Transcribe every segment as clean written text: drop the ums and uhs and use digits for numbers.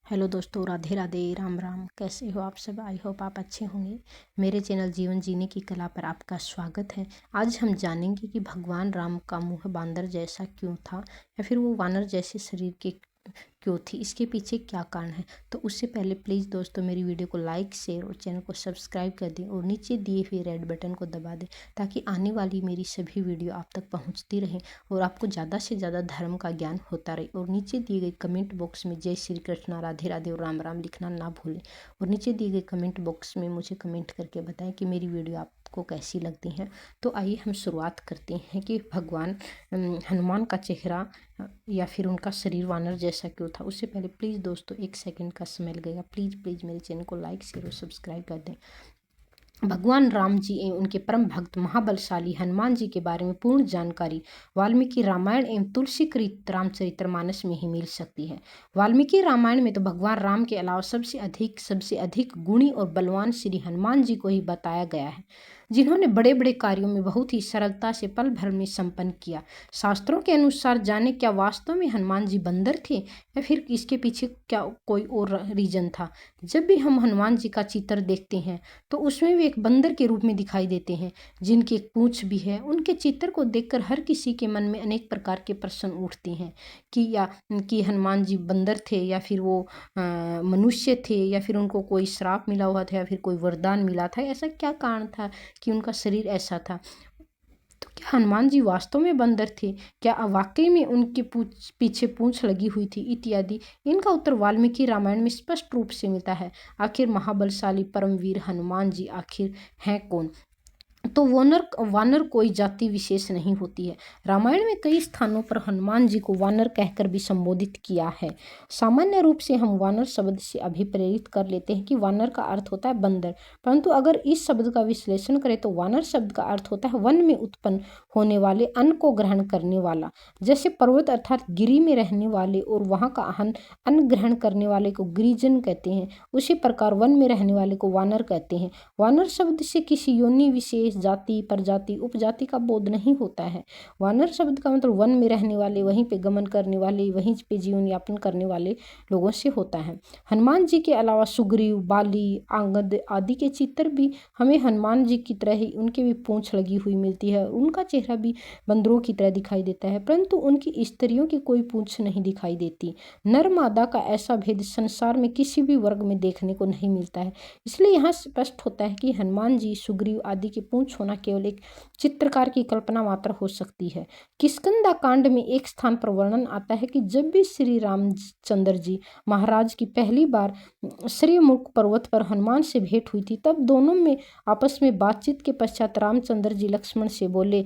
Hello दोस्तों, राधे राधे, राम राम। कैसे हो आप सब? आई होप आप अच्छे होंगे। मेरे चैनल जीवन जीने की कला पर आपका स्वागत है। आज हम जानेंगे कि भगवान राम का मुंह बांदर जैसा क्यों था, या फिर वो वानर जैसे शरीर के क्यों थी, इसके पीछे क्या कारण है। तो उससे पहले प्लीज़ दोस्तों मेरी वीडियो को लाइक, शेयर और चैनल को सब्सक्राइब कर दें और नीचे दिए हुए रेड बटन को दबा दें, ताकि आने वाली मेरी सभी वीडियो आप तक पहुंचती रहें और आपको ज़्यादा से ज़्यादा धर्म का ज्ञान होता रहे। और नीचे दिए गए कमेंट बॉक्स में जय श्री कृष्णा, राधे राधे और राम राम लिखना ना भूलें। और नीचे दिए गए कमेंट बॉक्स में मुझे कमेंट करके बताएं कि मेरी वीडियो आपको कैसी लगती हैं। तो आइए हम शुरुआत करते हैं कि भगवान हनुमान का चेहरा या फिर उनका शरीर वानर जैसा क्यों था। उससे पहले प्लीज़ दोस्तों 1 सेकंड का समय लगेगा। प्लीज़ मेरे चैनल को लाइक, शेयर और सब्सक्राइब कर दें। भगवान राम जी एवं उनके परम भक्त महाबलशाली हनुमान जी के बारे में पूर्ण जानकारी वाल्मीकि रामायण एवं तुलसीकृत रामचरितमानस में ही मिल सकती है। वाल्मीकि रामायण में तो भगवान राम के अलावा सबसे अधिक गुणी और बलवान श्री हनुमान जी को ही बताया गया है, जिन्होंने बड़े बड़े कार्यों में बहुत ही सरलता से पल भर में संपन्न किया। शास्त्रों के अनुसार जाने क्या वास्तव में हनुमान जी बंदर थे, या फिर इसके पीछे क्या कोई और रीजन था। जब भी हम हनुमान जी का चित्र देखते हैं तो उसमें भी एक बंदर के रूप में दिखाई देते हैं, जिनकी एक पूंछ भी है। उनके चित्र को देखकर हर किसी के मन में अनेक प्रकार के प्रश्न उठते हैं कि हनुमान जी बंदर थे, या फिर वो मनुष्य थे, या फिर उनको कोई श्राप मिला हुआ था, या फिर कोई वरदान मिला था। ऐसा क्या कारण था कि उनका शरीर ऐसा था। तो क्या हनुमान जी वास्तव में बंदर थे? क्या वाकई में उनके पीछे पूंछ लगी हुई थी, इत्यादि। इनका उत्तर वाल्मीकि रामायण में स्पष्ट रूप से मिलता है। आखिर महाबलशाली परमवीर हनुमान जी आखिर हैं कौन? तो वानर कोई जाति विशेष नहीं होती है। रामायण में कई स्थानों पर हनुमान जी को वानर कहकर भी संबोधित किया है। सामान्य रूप से हम वानर शब्द से अभिप्रेरित कर लेते हैं कि वानर का अर्थ होता है बंदर, परंतु अगर इस शब्द का विश्लेषण करें तो वानर शब्द का अर्थ होता है वन में उत्पन्न होने वाले अन्न को ग्रहण करने वाला। जैसे पर्वत अर्थात गिरी में रहने वाले और वहाँ का अन्न ग्रहण करने वाले को गिरिजन कहते हैं, उसी प्रकार वन में रहने वाले को वानर कहते हैं। वानर शब्द से किसी योनि विशेष, जाति, प्रजाति, उपजाति का बोध नहीं होता है। वानर शब्द का मतलब वन में रहने वाले, वहीं पे गमन करने वाले, वहीं पे जीवन यापन करने वाले लोगों से होता है। हनुमान जी के अलावा सुग्रीव, बाली, आंगद आदि के चित्र भी हमें हनुमान जी की तरह ही उनके भी पूंछ लगी हुई मिलती है। उनका चेहरा भी बंदरों की तरह दिखाई देता है, परंतु उनकी स्त्रियों की कोई पूंछ नहीं दिखाई देती। नर मादा का ऐसा भेद संसार में किसी भी वर्ग में देखने को नहीं मिलता है। इसलिए यहाँ स्पष्ट होता है कि हनुमान जी, सुग्रीव आदि की पूंछ होना केवल एक चित्रकार की कल्पना मात्र हो सकती है। किष्किंधा कांड में एक स्थान पर वर्णन आता है कि जब भी श्री रामचंद्र जी महाराज की पहली बार श्रीमुख पर्वत पर हनुमान से भेंट हुई थी, तब दोनों में आपस में बातचीत के पश्चात रामचंद्र जी लक्ष्मण से बोले,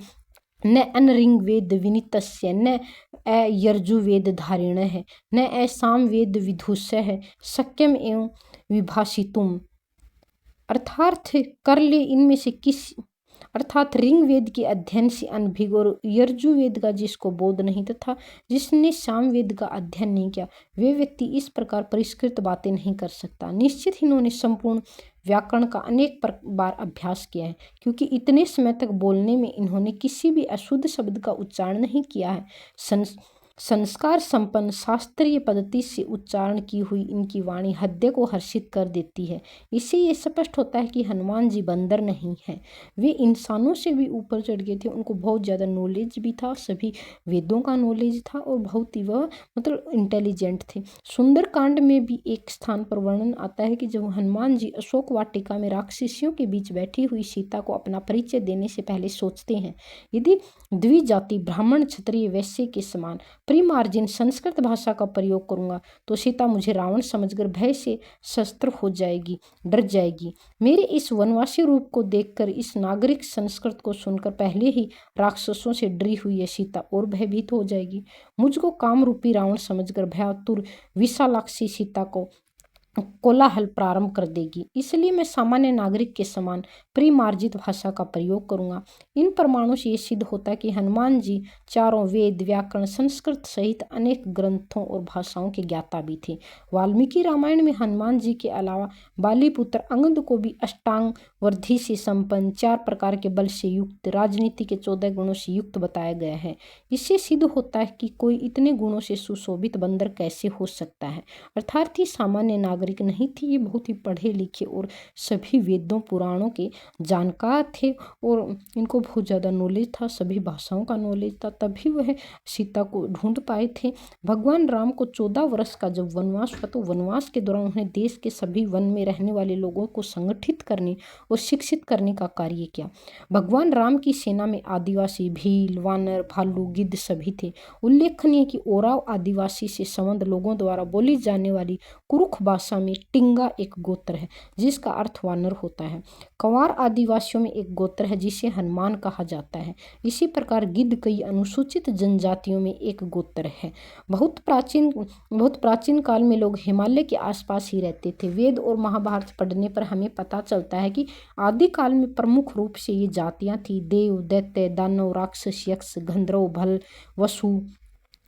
न अनरिंग वेद विनितस्य, न यर्जुवेद धारिण है, न साम वेद विधुष्य है, सक्यम एवं विभाषितुम। अर्थात कर ले इनमें से किस अर्थात ऋग वेद के अध्ययन से अनभिज्ञ और यजुर्वेद का जिसको बोध नहीं तथा जिसने सामवेद का अध्ययन नहीं किया, वे व्यक्ति इस प्रकार परिष्कृत बातें नहीं कर सकता। निश्चित ही इन्होंने संपूर्ण व्याकरण का अनेक बार अभ्यास किया है, क्योंकि इतने समय तक बोलने में इन्होंने किसी भी अशुद्ध शब्द का उच्चारण नहीं किया है। संस्कार संपन्न शास्त्रीय पद्धति से उच्चारण की हुई इनकी वाणी हृदय को हर्षित कर देती है। इससे ये स्पष्ट होता है कि हनुमान जी बंदर नहीं हैं, वे इंसानों से भी ऊपर चढ़ गए थे। उनको बहुत ज़्यादा नॉलेज भी था, सभी वेदों का नॉलेज था, और बहुत ही वह मतलब इंटेलिजेंट थे। सुंदरकांड में भी एक स्थान पर वर्णन आता है कि जब हनुमान जी अशोक वाटिका में राक्षसियों के बीच बैठी हुई सीता को अपना परिचय देने से पहले सोचते हैं, यदि द्विजाति ब्राह्मण, क्षत्रिय, वैश्य के समान परिमार्जिन संस्कृत भाषा का प्रयोग करूंगा तो सीता मुझे रावण समझकर भय से शस्त्र हो जाएगी, डर जाएगी। मेरे इस वनवासी रूप को देखकर, इस नागरिक संस्कृत को सुनकर पहले ही राक्षसों से डरी हुई है सीता और भयभीत हो जाएगी। मुझको काम रूपी रावण समझकर भयातुर विशालाक्षी सीता को कोलाहल प्रारंभ कर देगी। इसलिए मैं सामान्य नागरिक के समान परिमार्जित भाषा का प्रयोग करूंगा। इन प्रमाणों से ये सिद्ध होता है कि हनुमान जी चारों वेद, व्याकरण, संस्कृत सहित अनेक ग्रंथों और भाषाओं के ज्ञाता भी थे। वाल्मीकि रामायण में हनुमान जी के अलावा बालीपुत्र अंगद को भी अष्टांग वृद्धि से संपन्न, 4 प्रकार के बल से युक्त, राजनीति के 14 गुणों से युक्त बताया गया है। इससे सिद्ध होता है कि कोई इतने गुणों से सुशोभित बंदर कैसे हो सकता है। अर्थात ही सामान्य नागरिक नहीं थे, ये बहुत ही पढ़े लिखे और सभी वेदों पुराणों के जानकार थे और इनको बहुत ज़्यादा नॉलेज था, सभी भाषाओं का नॉलेज था, तभी वह सीता को ढूंढ पाए थे। भगवान राम को 14 वर्ष का जब वनवास हुआ तो वनवास के दौरान उन्हें देश के सभी वन में रहने वाले लोगों को संगठित करने और शिक्षित करने का कार्य किया। भगवान राम की सेना में आदिवासी, भील, वानर, भालू, गिद्ध सभी थे। उल्लेखनीय कि ओराव आदिवासी से संबंध लोगों द्वारा बोली जाने वाली कुरुख भाषा में टिंगा एक गोत्र है जिसका अर्थ वानर होता है। कंवार आदिवासियों में एक गोत्र है जिसे हनुमान कहा जाता है। इसी प्रकार गिद्ध कई अनुसूचित जनजातियों में एक गोत्र है। बहुत प्राचीन काल में लोग हिमालय के आसपास ही रहते थे। वेद और महाभारत पढ़ने पर हमें पता चलता है कि आदि काल में प्रमुख रूप से ये जातियां थी देव, दैत्य, दानव, राक्षस, यक्ष, गंधर्व, भल, वसु,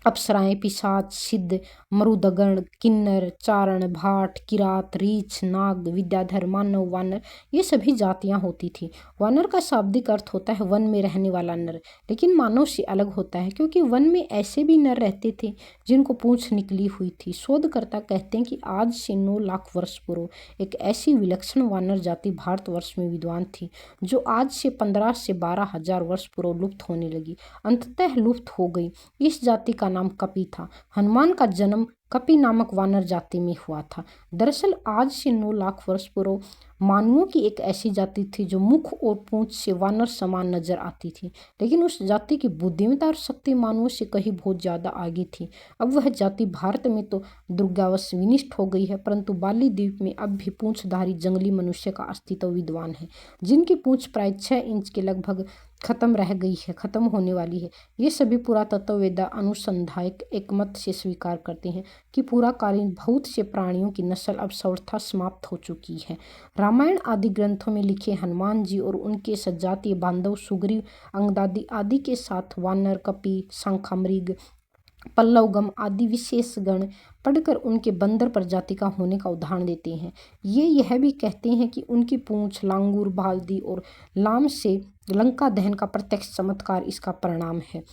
अप्सराएं, पिशाच, सिद्ध, मरुदगण, किन्नर, चारण, भाट, किरात, रीछ, नाग, विद्याधर, मानव, वानर, ये सभी जातियां होती थी। वानर का शाब्दिक अर्थ होता है वन में रहने वाला नर, लेकिन मानव से अलग होता है क्योंकि वन में ऐसे भी नर रहते थे जिनको पूंछ निकली हुई थी। शोधकर्ता कहते हैं कि आज से 9 लाख वर्ष पूर्व एक ऐसी विलक्षण वानर जाति भारतवर्ष में विद्वान थी जो आज से 15 से 12 हजार वर्ष पूर्व लुप्त होने लगी, अंततः लुप्त हो गई। इस जाति का नाम कपि था। हनुमान का जन्म कपि नामक वानर जाति में हुआ था। दरअसल आज से 9 लाख वर्ष पूर्व मानवों की एक ऐसी जाति थी जो मुख और पूंछ से वानर समान नजर आती थी, लेकिन उस जाति की बुद्धिमत्ता और शक्ति मानवों से कहीं बहुत ज्यादा आगे थी। अब वह जाति भारत में तो दुर्गावश विनिष्ट हो गई है, परंतु बाली द्वीप में अब भी पूंछधारी जंगली मनुष्य का अस्तित्व विद्वान है, जिनकी पूंछ प्राय 6 इंच के लगभग खत्म होने वाली है। ये सभी पुरातत्ववेत्ता अनुसंधायक एकमत से स्वीकार करते हैं कि पुराकालीन बहुत से प्राणियों की नस्ल अब सर्वथा समाप्त हो चुकी है। रामायण आदि ग्रंथों में लिखे हनुमान जी और उनके सजातीय बांधव सुग्रीव, अंगदादी आदि के साथ वानर, कपि, शांखामृग, पल्लवगम आदि विशेष गण पढ़कर उनके बंदर प्रजाति का होने का उदाहरण देते हैं। ये यह भी कहते हैं कि उनकी पूंछ, लांगूर, बाल्दी और लाम से लंका दहन का प्रत्यक्ष चमत्कार इसका परिणाम है।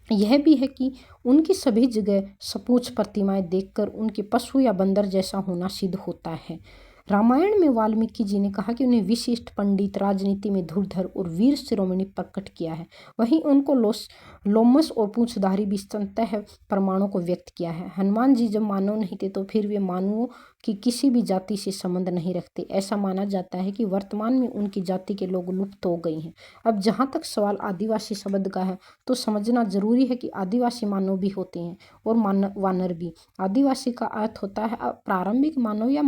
यह भी है कि उनकी सभी जगह सपूछ प्रतिमाएं देखकर उनके पशु या बंदर जैसा होना सिद्ध होता है। रामायण में वाल्मीकि जी ने कहा कि उन्हें विशिष्ट पंडित, राजनीति में धुरंधर और वीर शिरोमणि प्रकट किया है। वहीं उनको लोमस और पूंछधारी भी संतः प्रमाणों को व्यक्त किया है। हनुमान जी जब मानव नहीं थे तो फिर वे मानवों की किसी भी जाति से संबंध नहीं रखते। ऐसा माना जाता है कि वर्तमान में उनकी जाति के लोग लुप्त हो गए हैं। अब जहाँ तक सवाल आदिवासी शब्द का है तो समझना जरूरी है कि आदिवासी मानव भी होते हैं और वानर भी। आदिवासी का अर्थ होता है प्रारंभिक मानव या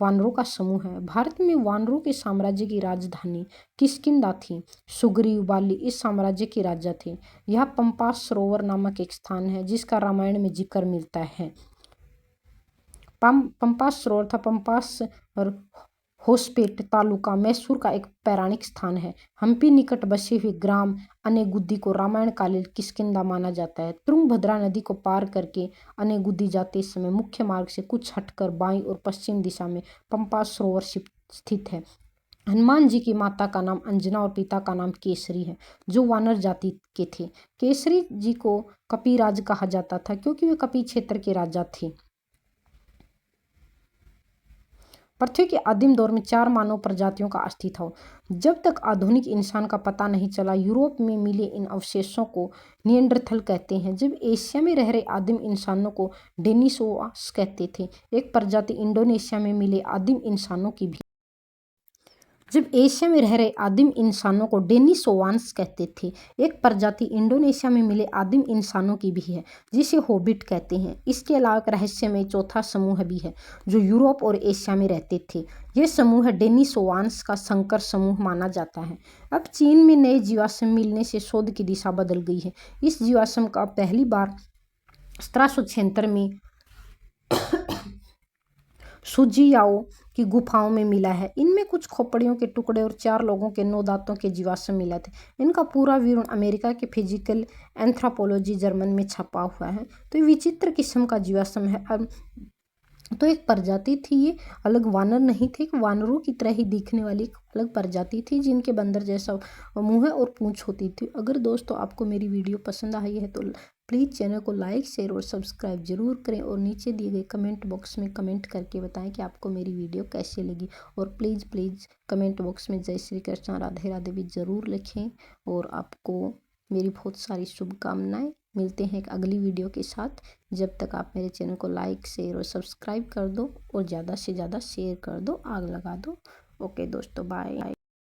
वानरों का समूह है। भारत में वानरों के साम्राज्य की राजधानी किष्किंधा थी। सुग्रीव, बाली इस साम्राज्य के राजा थे। यह पंपास सरोवर नामक एक स्थान है जिसका रामायण में जिक्र मिलता है। पंपास सरोवर था। पंपास और होसपेट तालुका मैसूर का एक पौराणिक स्थान है। हम्पी निकट बसे हुए ग्राम अनेगुद्दी को रामायण कालीन किष्किंधा माना जाता है। तुंगभद्रा नदी को पार करके अनेगुद्दी जाते समय मुख्य मार्ग से कुछ हटकर बाईं और पश्चिम दिशा में पंपास सरोवर स्थित है। हनुमान जी की माता का नाम अंजना और पिता का नाम केसरी है जो वानर जाति के थे। केसरी जी को कपिराज कहा जाता था क्योंकि वे कपि क्षेत्र के राजा थे। पृथ्वी के आदिम दौर में 4 मानव प्रजातियों का अस्तित्व। जब तक आधुनिक इंसान का पता नहीं चला, यूरोप में मिले इन अवशेषों को निएंडरथल कहते हैं। जब एशिया में रह रहे आदिम इंसानों को डेनिसोवास कहते थे। एक प्रजाति इंडोनेशिया में मिले आदिम इंसानों की भी जब एशिया में रह रहे आदिम इंसानों को डेनिसोवान्स कहते थे। एक प्रजाति इंडोनेशिया में मिले आदिम इंसानों की भी है जिसे होबिट कहते हैं। इसके अलावा एक रहस्यमय चौथा समूह भी है जो यूरोप और एशिया में रहते थे। यह समूह डेनिसोवान्स का संकर समूह माना जाता है। अब चीन में नए जीवाश्म मिलने से शोध की दिशा बदल गई है। इस जीवाश्म का पहली बार 1776 में सुजियाओ की गुफाओं में मिला है। इनमें कुछ खोपड़ियों के टुकड़े और 4 लोगों के 9 दांतों के जीवाश्म मिले थे। इनका पूरा विवरण अमेरिका के फिजिकल एंथ्रोपोलॉजी जर्मन में छपा हुआ है। तो ये विचित्र किस्म का जीवाश्म है। अब तो एक प्रजाति थी, ये अलग वानर नहीं थे, एक वानरों की तरह ही दिखने वाली एक अलग प्रजाति थी जिनके बंदर जैसा मुंह है और पूंछ होती थी। अगर दोस्तों आपको मेरी वीडियो पसंद आई है तो प्लीज़ चैनल को लाइक शेयर और सब्सक्राइब जरूर करें और नीचे दिए गए कमेंट बॉक्स में कमेंट करके बताएं कि आपको मेरी वीडियो कैसी लगी। और प्लीज़ कमेंट बॉक्स में जय श्री कृष्ण राधे राधे भी ज़रूर लिखें। और आपको मेरी बहुत सारी शुभकामनाएं। मिलते हैं एक अगली वीडियो के साथ। जब तक आप मेरे चैनल को लाइक शेयर और सब्सक्राइब कर दो और ज़्यादा से ज़्यादा शेयर कर दो, आग लगा दो। ओके दोस्तों, बाय।